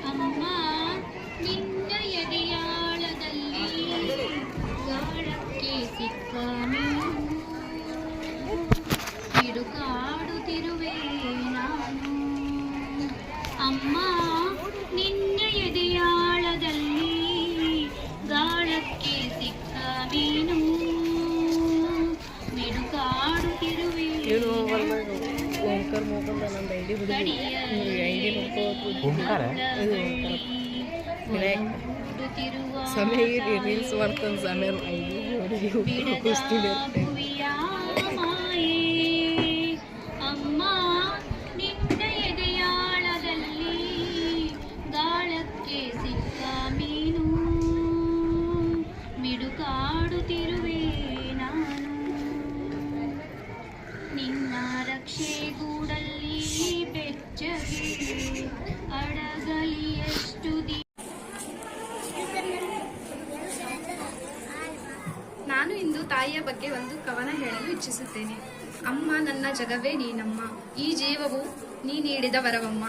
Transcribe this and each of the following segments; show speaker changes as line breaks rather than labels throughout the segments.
ಅಮ್ಮ ನಿನ್ನ ಎದೆಯಾಳದಲ್ಲಿ ಗಾಳಕ್ಕೆ ಸಿಕ್ಕ ಮೀನು ಹಿಡುಕಾಡುತ್ತಿರುವೆ ನಾನು. ಅಮ್ಮ ನಿನ್ನ ಎದೆಯಾಳದಲ್ಲಿ ಗಾಳಕ್ಕೆ ಸಿಕ್ಕ ಮೀನು ಮಿಡುಕಾಡುತ್ತಿರುವೆ.
ರೀಲ್ಸ್ ಮಾಡ್ತಾನೆ ಸಮಯ
ಅಮ್ಮ ನಿನ್ನ ಎದೆಯಾಳದಲ್ಲಿ ಗಾಳಕ್ಕೆ ಸಿಕ್ಕ ಮೀನು ಮಿಡುಕಾಡುತ್ತಿರುವೆ ನಾನು. ನಿನ್ನ ರಕ್ಷೆ ಗೂಡಲ್ಲಿ ಬೆಚ್ಚಗೆ ಅಡಗಲಿ ಎಷ್ಟು
ನಾನು ಇಂದು ತಾಯಿಯ ಬಗ್ಗೆ ಒಂದು ಕವನ ಹೇಳಲು ಇಚ್ಛಿಸುತ್ತೇನೆ. ಅಮ್ಮ ನನ್ನ ಜಗವೇ ನೀನಮ್ಮ, ಈ ಜೀವವು ನೀ ನೀಡಿದ ವರವಮ್ಮ.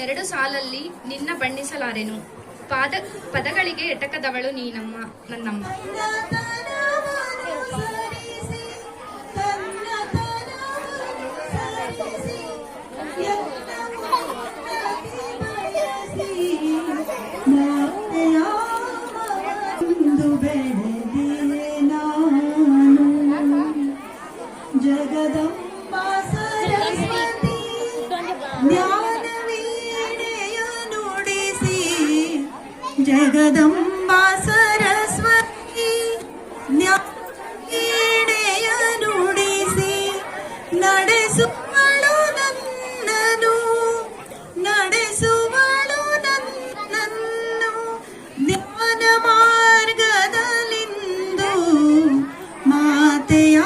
ಎರಡು ಸಾಲಲ್ಲಿ ನಿನ್ನ ಬಣ್ಣಿಸಲಾರೆನು, ಪದಗಳಿಗೆ ಎಟಕದವಳು ನೀನಮ್ಮ ನನ್ನಮ್ಮ.
ಜಗದಂಬಾ ಸರಸ್ವತಿ ಜ್ಞಾನವೀಣೆಯ ನುಡಿಸಿ, ಜಗದಂಬಾ ಸರಸ್ವತಿ ಜ್ಞಾನವೀಣೆಯ ನುಡಿಸಿ ನಡೆಸುವಳು ನನ್ನನು, ನಡೆಸುವಳು ನನ್ನನ್ನು ಜ್ಞಾನ ಮಾರ್ಗದಲ್ಲಿಂದು ಮಾತೆಯ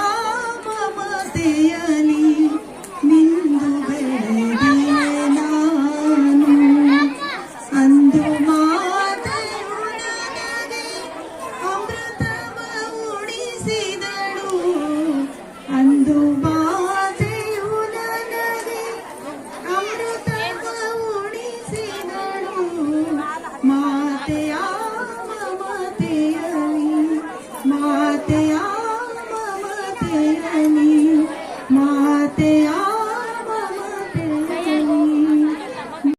ಮಿಂದು ಬೆಳೆದಿಯೇ ನಾನು. ಅಂದು ಮಾತೆಯು ನನಗೆ ಅಮೃತವ ಉಣಿಸಿದಳು, ಅಂದು ಮಾತೆಯು ನನಗೆ ಅಮೃತವ ಉಣಿಸಿದಳು. ಮಾತೆಯ ಮಮತೆಯಲಿ, ಮಾತೆಯ ಮಮತೆಯಲಿ, ಮಾತೆಯ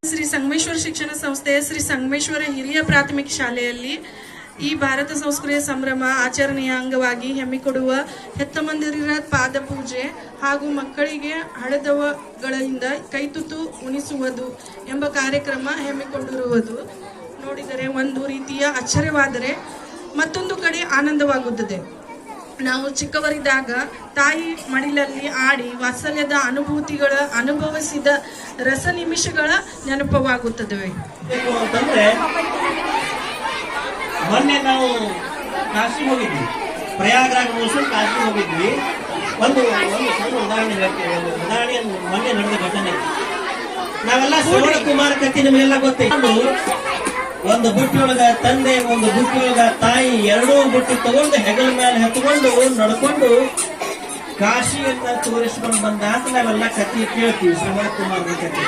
ಶ್ರೀ ಸಂಗಮೇಶ್ವರ ಶಿಕ್ಷಣ ಸಂಸ್ಥೆಯ ಶ್ರೀ ಸಂಗಮೇಶ್ವರ ಹಿರಿಯ ಪ್ರಾಥಮಿಕ ಶಾಲೆಯಲ್ಲಿ ಈ ಭಾರತ ಸಂಸ್ಕೃತಿಯ ಸಂಭ್ರಮ ಆಚರಣೆಯ ಅಂಗವಾಗಿ ಹೆಮ್ಮೆಕೊಡುವ ಹೆತ್ತ ಮಂದಿರ ಪಾದ ಪೂಜೆ ಹಾಗೂ ಮಕ್ಕಳಿಗೆ ಹಳೆದವಗಳಿಂದ ಕೈತುತ್ತು ಉಣಿಸುವುದು ಎಂಬ ಕಾರ್ಯಕ್ರಮ ಹೆಮ್ಮೆಕೊಂಡಿರುವುದು ನೋಡಿದರೆ ಒಂದು ರೀತಿಯ ಆಶ್ಚರ್ಯವಾದರೆ ಮತ್ತೊಂದು ಕಡೆ ಆನಂದವಾಗುತ್ತದೆ. ನಾವು ಚಿಕ್ಕವರಿದ್ದಾಗ ತಾಯಿ ಮಡಿಲಲ್ಲಿ ಆಡಿ ವಾತ್ಸಲ್ಯದ ಅನುಭೂತಿಗಳ ಅನುಭವಿಸಿದ ರಸ ನಿಮಿಷಗಳ ನೆನಪವಾಗುತ್ತವೆ.
ಮೊನ್ನೆ ನಾವು ಕಾಶಿ ಹೋಗಿದ್ವಿ, ಪ್ರಯಾಗ್ರಾಜ್ ಮುಗಿಸಿ ಕಾಶಿ ಹೋಗಿದ್ವಿ. ಒಂದು ಸಣ್ಣ ಉದಾಹರಣೆ ಮೊನ್ನೆ ನಡೆದ ಘಟನೆ. ನಾವೆಲ್ಲ ಶ್ರವಣ ಕುಮಾರ ಕತ್ತಿ ನಿಮಗೆಲ್ಲ ಗೊತ್ತೈತು. ಒಂದು ಬುಟ್ಟಿಯೊಳಗ ತಂದೆ, ಒಂದು ಬುಟ್ಟಿಯೊಳಗ ತಾಯಿ, ಎರಡೂ ಬುಟ್ಟಿ ತಗೊಂಡು ಹೆಗಲ ಮೇಲೆ ಹತ್ಕೊಂಡು ನಡ್ಕೊಂಡು ಕಾಶಿಯನ್ನ ತೋರಿಸ್ಕೊಂಡು ಬಂದ ಅಂತ ನಾವೆಲ್ಲ ಕತ್ತಿ ಕೇಳ್ತೀವಿ, ಶ್ರವಣ ಕುಮಾರ್ ಕತ್ತಿ.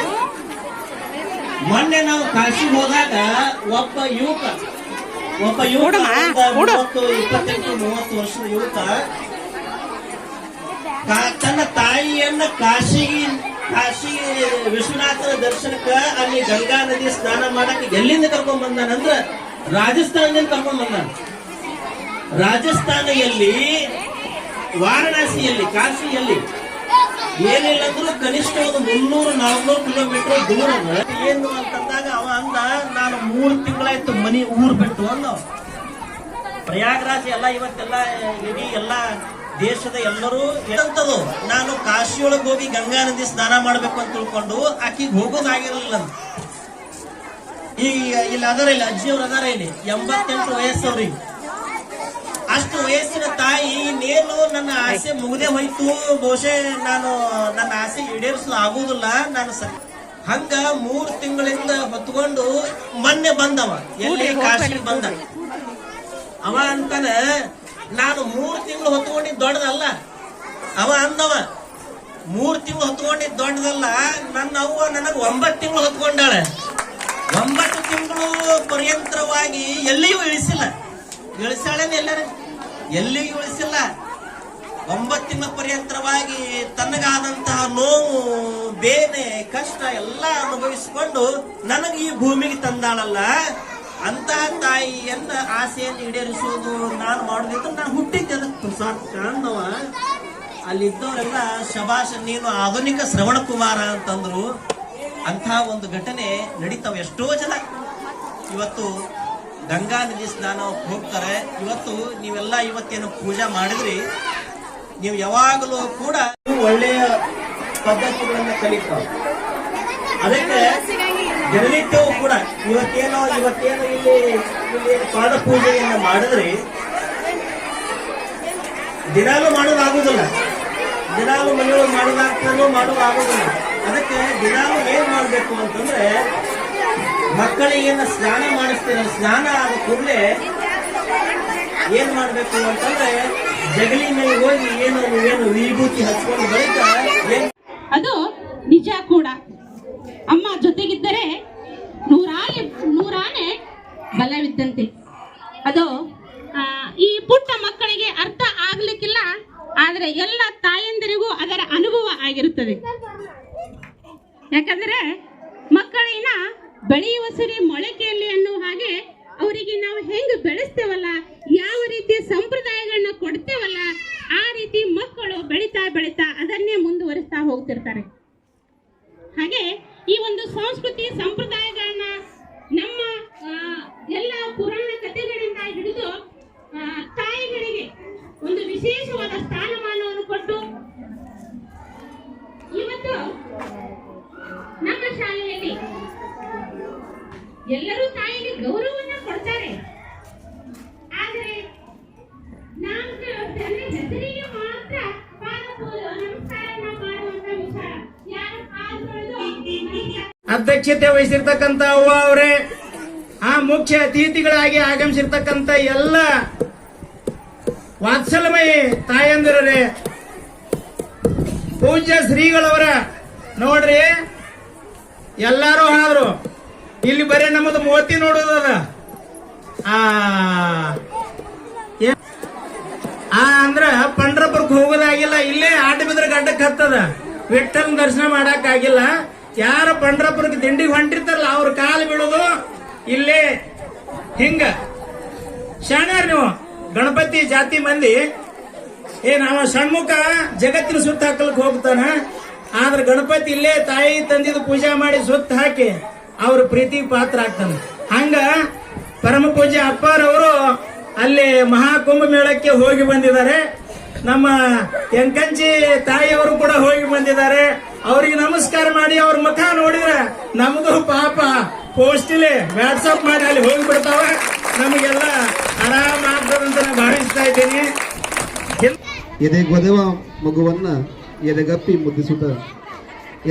ಮೊನ್ನೆ ನಾವು ಕಾಶಿಗೆ ಹೋದಾಗ ಒಬ್ಬ ಯುವಕ 28-30 ವರ್ಷದ ಯುವಕ ತನ್ನ ತಾಯಿಯನ್ನ ಕಾಶಿ ವಿಶ್ವನಾಥನ ದರ್ಶನಕ್ಕ ಅಲ್ಲಿ ಗಂಗಾ ನದಿ ಸ್ನಾನ ಮಾಡಕ್ಕೆ ಎಲ್ಲಿಂದ ಕರ್ಕೊಂಡ್ ಬಂದಾನಂದ್ರ ರಾಜಸ್ಥಾನದಿಂದ ಕರ್ಕೊಂಡ್ ಬಂದಾನ. ರಾಜಸ್ಥಾನಲ್ಲಿ ವಾರಣಾಸಿಯಲ್ಲಿ, ಕಾಶಿಯಲ್ಲಿ ಏನಿಲ್ಲ ಅಂದ್ರೂ ಕನಿಷ್ಠ ಒಂದು 300-400 ಕಿಲೋಮೀಟರ್ ದೂರ. ಏನು ಅಂತಂದಾಗ ಅವ ಅಂದ, ನಾನು 3 ತಿಂಗಳಾಯ್ತು ಮನಿ ಊರ್ ಬಿಟ್ಟು ಅಂದ. ಪ್ರಯಾಗ್ರಾಜ್ ಎಲ್ಲ ಇವತ್ತೆಲ್ಲ ಇಡೀ ಎಲ್ಲ ದೇಶದ ಎಲ್ಲರೂ ಎಂತದು, ನಾನು ಕಾಶಿಯೊಳಗೆ ಹೋಗಿ ಗಂಗಾ ನದಿ ಸ್ನಾನ ಮಾಡ್ಬೇಕು ಅಂತ ತಿಳ್ಕೊಂಡು ಆಕಿಗೆ ಹೋಗೋದಾಗಿರಲಿಲ್ಲ. ಈಗ ಇಲ್ಲಿ ಅದರ ಇಲ್ಲ, ಅಜ್ಜಿಯವ್ರು ಅದಾರ ಇಲ್ಲಿ, 88 ವಯಸ್ಸವ್ರಿಗೆ. ಅಷ್ಟು ವಯಸ್ಸಿನ ತಾಯಿ ಇನ್ನೇನು ನನ್ನ ಆಸೆ ಮುಗದೆ ಹೋಯ್ತು, ಬಹುಶಃ ನಾನು ನನ್ನ ಆಸೆ ಈಡೇರಿಸಲು ಆಗುದಿಲ್ಲ, ನಾನು ಹಂಗ 3 ತಿಂಗಳಿಂದ ಹೊತ್ಕೊಂಡು ಮೊನ್ನೆ ಬಂದವ, ಎಲ್ಲಿ ಕಾಶಿಗೆ ಬಂದ. ಅವ ಅಂತಾನ, ನಾನು 3 ತಿಂಗಳು ಹೊತ್ಕೊಂಡಿದ್ ದೊಡ್ಡದಲ್ಲ. ಅವ ಅಂದವ, 3 ತಿಂಗಳು ಹೊತ್ಕೊಂಡಿದ್ ದೊಡ್ಡದಲ್ಲ, ನನ್ನ ಅವ್ವ ನನಗ್ 9 ತಿಂಗಳು ಹೊತ್ಕೊಂಡಾಳೆ. 9 ತಿಂಗಳು ಪರ್ಯಂತರವಾಗಿ ಎಲ್ಲಿಯೂ ಇಳಿಸಿಲ್ಲ. ಇಳಿಸಾಳೇನು ಎಲ್ಲರೂ ಎಲ್ಲಿಯೂ ಇಳಿಸಿಲ್ಲ. 9 ತಿಂಗಳ ಪರ್ಯಂತರವಾಗಿ ತನಗಾದಂತಹ ನೋವು, ಬೇನೆ, ಕಷ್ಟ ಎಲ್ಲ ಅನುಭವಿಸಿಕೊಂಡು ನನಗೆ ಈ ಭೂಮಿಗೆ ತಂದಾಳಲ್ಲ, ಅಂತಹ ತಾಯಿಯನ್ನ ಆಸೆಯನ್ನು ಈಡೇರಿಸುವುದು ನಾನು ಮಾಡೋದಿತ್ತು. ನಾನು ಹುಟ್ಟಿದ್ದೆ ಅದಕ್ಕೆ ಸಾಕು ಕಾಣವ. ಅಲ್ಲಿದ್ದವರೆಲ್ಲ ಶಬಾಷ್, ನೀನು ಆಧುನಿಕ ಶ್ರವಣ ಕುಮಾರ ಅಂತಂದ್ರು. ಅಂತಹ ಒಂದು ಘಟನೆ ನಡೀತಾವ. ಎಷ್ಟೋ ಜನ ಇವತ್ತು ಗಂಗಾ ನದಿ ಸ್ನಾನ ಹೋಗ್ತಾರೆ. ಇವತ್ತು ನೀವೆಲ್ಲ ಇವತ್ತೇನು ಪೂಜಾ ಮಾಡಿದ್ರಿ, ನೀವು ಯಾವಾಗಲೂ ಕೂಡ ಒಳ್ಳೆಯ ಪದ್ಧತಿಗಳನ್ನ ಕಲಿತಾವ. ಅದಕ್ಕೆ ದಿನನಿತ್ಯವೂ ಕೂಡ ಇವತ್ತೇನು ಇಲ್ಲಿ ಪಾದ ಪೂಜೆಯನ್ನ ಮಾಡಿದ್ರಿ, ದಿನಾಲು ಮಾಡೋದಾಗುದಿಲ್ಲ. ದಿನಾಲು ಮನೆಯೊಳಗೆ ಮಾಡೋದಾಗುದಿಲ್ಲ. ಅದಕ್ಕೆ ದಿನಾಲು ಏನ್ ಮಾಡ್ಬೇಕು ಅಂತಂದ್ರೆ, ಮಕ್ಕಳಿಗೇನ ಸ್ನಾನ ಮಾಡಿಸ್ತೀರ, ಸ್ನಾನ ಆದ ಕೂಡಲೇ ಏನ್ ಮಾಡ್ಬೇಕು ಅಂತಂದ್ರೆ, ಜಗಲಿ ಮೇಲೆ ಹೋಗಿ ಏನು ವಿಭೂತಿ ಹಚ್ಕೊಂಡು ಬಳಿಕ
ಅದು ನಿಜ ಕೂಡ. ಅಮ್ಮ ಜೊತೆಗಿದ್ದರೆ ನೂರಾನೆ ಬಲವಿದ್ದಂತೆ. ಅದು ಈ ಪುಟ್ಟ ಮಕ್ಕಳಿಗೆ ಅರ್ಥ ಆಗ್ಲಿಕ್ಕಿಲ್ಲ, ಆದರೆ ಎಲ್ಲ ತಾಯಂದಿರಿಗೂ ಅದರ ಅನುಭವ ಆಗಿರುತ್ತದೆ. ಯಾಕಂದ್ರೆ ಮಕ್ಕಳಿನ ಬೆಳೆಯುವ ಸಿರಿ ಮೊಳಕೆಯಲ್ಲಿ ಅನ್ನೋ ಹಾಗೆ ಅವರಿಗೆ ನಾವು ಹೆಂಗೆ ಬೆಳೆಸ್ತೇವಲ್ಲ, ಯಾವ ರೀತಿಯ ಸಂಪ್ರದಾಯಗಳನ್ನ ಕೊಡ್ತೇವಲ್ಲ, ಆ ರೀತಿ ಮಕ್ಕಳು ಬೆಳೀತಾ ಬೆಳೀತಾ ಅದನ್ನೇ ಮುಂದುವರಿಸ್ತಾ ಹೋಗ್ತಿರ್ತಾರೆ. ಹಾಗೆ ಈ ಒಂದು ಸಂಸ್ಕೃತಿ ಸಂಪ್ರದಾಯಗಳನ್ನ ನಮ್ಮ ಎಲ್ಲ ಪುರಾಣ ಕಥೆಗಳಿಂದ ಹಿಡಿದು ತಾಯಿಗಳಿಗೆ ಒಂದು ವಿಶೇಷವಾದ ಸ್ಥಾನಮಾನವನ್ನು ಕೊಟ್ಟು ಇವತ್ತು ನಮ್ಮ ಶಾಲೆಯಲ್ಲಿ ಎಲ್ಲರೂ ತಾಯಿಗೆ ಗೌರವವನ್ನ ಕೊಡ್ತಾರೆ. ಆದರೆ ಹೆಸರಿಗೆ ಮಾತ್ರ ನಮಸ್ಕಾರನ ಮಾಡುವಂತ ವಿಚಾರ. ಯಾರು
ಅಧ್ಯಕ್ಷತೆ ವಹಿಸಿರ್ತಕ್ಕಂಥ ಅವ್ವ ಅವರೇ, ಆ ಮುಖ್ಯ ಅತಿಥಿಗಳಾಗಿ ಆಗಮಿಸಿರ್ತಕ್ಕಂಥ ಎಲ್ಲ ವಾತ್ಸಲ್ಯಮಯಿ ತಾಯಂದಿರರೇ, ಪೂಜ್ಯ ಶ್ರೀಗಳವರ ನೋಡ್ರಿ, ಎಲ್ಲಾರು ಆದ್ರು ಇಲ್ಲಿ ಬರೀ ನಮ್ಮದು ಮೂವತ್ತಿ ನೋಡೋದದ. ಅಂದ್ರ ಪಂಡ್ರಪುರಕ್ಕೆ ಹೋಗೋದಾಗಿಲ್ಲ, ಇಲ್ಲೇ ಆಟ ಬಿದ್ರ ಗಡ್ಡಕ್ಕೆ ಹತ್ತದ. ವಿಠ್ಠಲ್ ದರ್ಶನ ಮಾಡಕ್ ಆಗಿಲ್ಲ. ಯಾರು ಪಂಡ್ರಪುರಕ್ಕೆ ದಿಂಡಿಗೆ ಹೊಂಟಿರ್ತಾರಲ್ಲ ಅವ್ರ ಕಾಲು ಬೀಳೋದು ಇಲ್ಲೇ. ಹಿಂಗ ಶಾಣ್ಯಾರ ನೀವು ಗಣಪತಿ ಜಾತಿ ಮಂದಿ. ನಾವ ಷಣ್ಮುಖ ಜಗತ್ತಿನ ಸುತ್ತ ಹಾಕಲಿಕ್ಕೆ ಹೋಗ್ತಾನ, ಆದ್ರೆ ಗಣಪತಿ ಇಲ್ಲೇ ತಾಯಿ ತಂದಿದ್ದು ಪೂಜೆ ಮಾಡಿ ಸುತ್ತ ಹಾಕಿ ಅವ್ರ ಪ್ರೀತಿಗೆ ಪಾತ್ರ ಆಗ್ತಾನೆ. ಹಂಗ ಪರಮ ಪೂಜ್ಯ ಅಪ್ಪಾರವರು ಅಲ್ಲಿ ಮಹಾಕುಂಭ ಮೇಳಕ್ಕೆ ಹೋಗಿ ಬಂದಿದ್ದಾರೆ. ನಮ್ಮ ಎಂಕಂಚಿ ತಾಯಿಯವರು ಕೂಡ ಹೋಗಿ ಬಂದಿದ್ದಾರೆ. ಅವ್ರಿಗೆ ನಮಸ್ಕಾರ ಮಾಡಿ ಅವ್ರ ಮುಖ ನೋಡಿದ್ರೆ ನಮಗೂ ಪಾಪ ಪೋಸ್ಟಿಲೆ ವಾಟ್ಸಪ್ ಮಾಡಿ ಅಲ್ಲಿ ಹೋಗಿ ಬಿಡ್ತಾವ. ನಮಗೆಲ್ಲ ಆರಾಮ ಆಗ್ತದಂತ ನಾನು ಭಾವಿಸ್ತಾ ಇದ್ದೀನಿ.
ಎದೆಗೊದೆವ ಮಗುವನ್ನ ಎದೆಗಪ್ಪಿ ಮುದ್ದಿಸುತ್ತ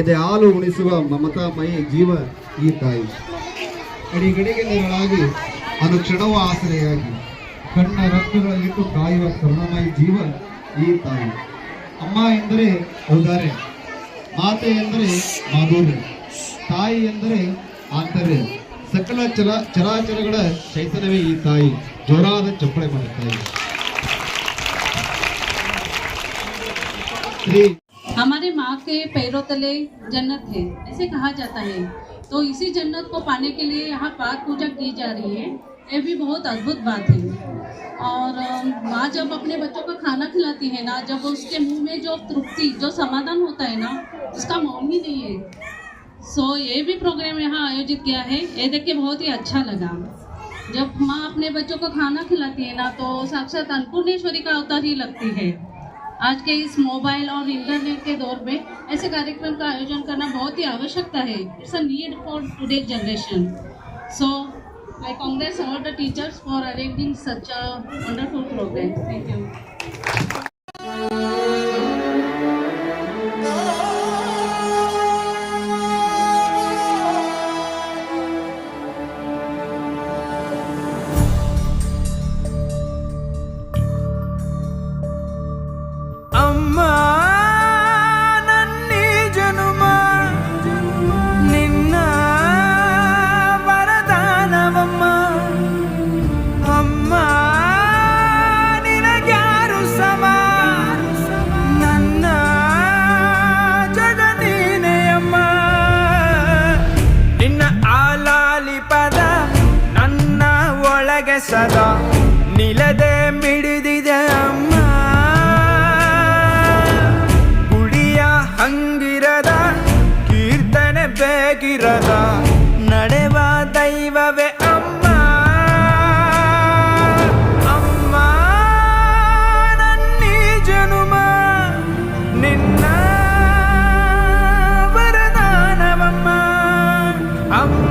ಎದೆ ಹಾಲು ಉಣಿಸುವ ಮಮತಾಮಯಿ ಜೀವ ಈ ತಾಯಿ. ಅಡಿಗಡಿಗೆ ನೀರಳಾಗಿ ಅನುಕ್ಷಣವೂ ಆಸರೆಯಾಗಿ ಕಣ್ಣ ರಕ್ತಗಳಲ್ಲಿಟ್ಟು ಕಾಯುವ ಕರುಣಾಮಯಿ ಜೀವ ಈ ತಾಯಿ. ಅಮ್ಮ ಎಂದರೆ ಔದಾರ್ಯ, ಮಾತೆ ಎಂದರೆ ಮಾಧುರ್ಯ, ತಾಯಿ ಎಂದರೆ ಆಂತರ್ಯ. ಸಕಲ ಚರಾಚರಗಳ ಚೈತನ್ಯವೇ ಈ ತಾಯಿ. ಜೋರಾದ ಚಪ್ಪಳೆ ಮಾಡುತ್ತಾಯಿ.
हमारे माँ के पैरों तले जन्नत है, ऐसे कहा जाता है. तो इसी जन्नत को पाने के लिए यहाँ पाठ पूजा की जा रही है. ये भी बहुत अद्भुत बात है. और माँ जब अपने बच्चों को खाना खिलाती है ना, जब उसके मुंह में जो तृप्ति, जो समाधान होता है ना, उसका मौन ही नहीं है. सो ये भी प्रोग्राम यहाँ आयोजित किया है. ये देख के बहुत ही अच्छा लगा. जब माँ अपने बच्चों को खाना खिलाती है ना, तो साक्षात अन्नपूर्णेश्वरी का अवतार ही लगती है. आज के इस मोबाइल और इंटरनेट के दौर में ऐसे कार्यक्रम का आयोजन करना बहुत ही आवश्यकता है. It's a need for today generation. So I congrats all the teachers for arranging such a wonderful program. Thank you.
ಅಮ್ಮ ನನ್ನಿ ಜನುಮ ನಿನ್ನ ಸದಾ ನಿಲದೆ ಮಿಡಿದಿದೆ ಅಮ್ಮ ಗುಡಿಯ ಹಂಗಿರದ ಕೀರ್ತನೆ ಬೇಗಿರದ ನಡೆವ ದೈವವೇ ಅಮ್ಮ ಅಮ್ಮ ನನ್ನೀ ಜನುಮ ನಿನ್ನ ವರದಾನವಮ್ಮ ಅಮ್ಮ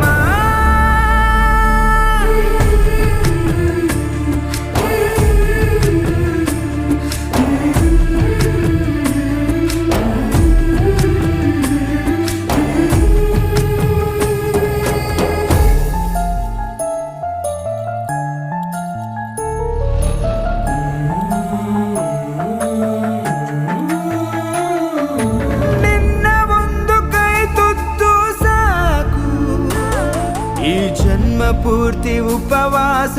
ಪೂರ್ತಿ ಉಪವಾಸ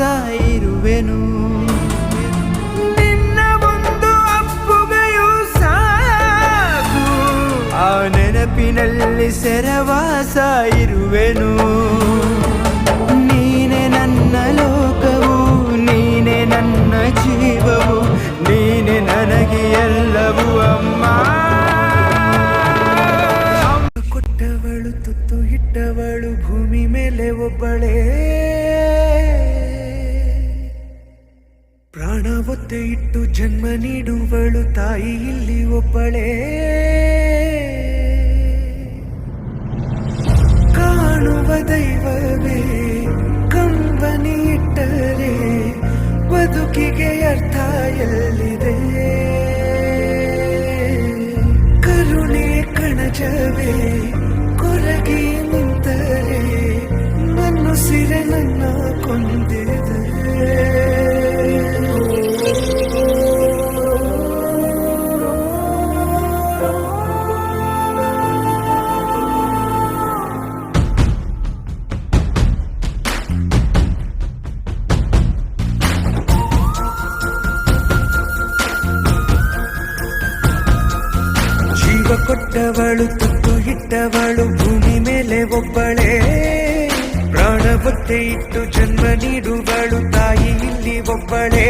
ಇರುವೆನು ನಿನ್ನ ಒಂದು ಅಪ್ಪುಗೆಯೂ ಸಾಕು ಆ ನೆನಪಿನಲ್ಲಿ ಸೆರವಾಸ ಇರುವೆನು ನೀನೆ ನನ್ನ ಲೋಕವು ನೀನೆ ನನ್ನ ಜೀವವು ನೀನೆ ನನಗೆ ಎಲ್ಲವೂ ಅಮ್ಮ ಕೊಟ್ಟವಳು ತುತ್ತು ಇಟ್ಟವಳು ಭೂಮಿ ಮೇಲೆ ಒಬ್ಬಳೇ ಪ್ರಾಣ ಒತ್ತೆ ಇಟ್ಟು ಜನ್ಮ ನೀಡುವಳು ತಾಯಿ ಇಲ್ಲಿ ಒಬ್ಬಳೇ ಕಾಣುವ ದೈವವೇ ಕಂಬನಿ ಇಟ್ಟರೆ ಬದುಕಿಗೆ ಅರ್ಥ ಎಲ್ಲಿದೆ ಕರುಣೆ ಕಣಜವೇ ಕೊರಗಿ ನಿಂತರೆ ಮನುಸಿರೆ ನನ್ನ ಕೊಂದಿದೆ ಜೀವ ಕೊಟ್ಟವಳು ತುತ್ತು ಇಟ್ಟವಳು ಭೂಮಿ ಮೇಲೆ ಒಬ್ಬಳೇ ಪ್ರಾಣ ಒತ್ತೆ ಇಟ್ಟು ಜನ್ಮ ನೀಡುವಳು ತಾಯಿ ಇಲ್ಲಿ ಒಬ್ಬಳೇ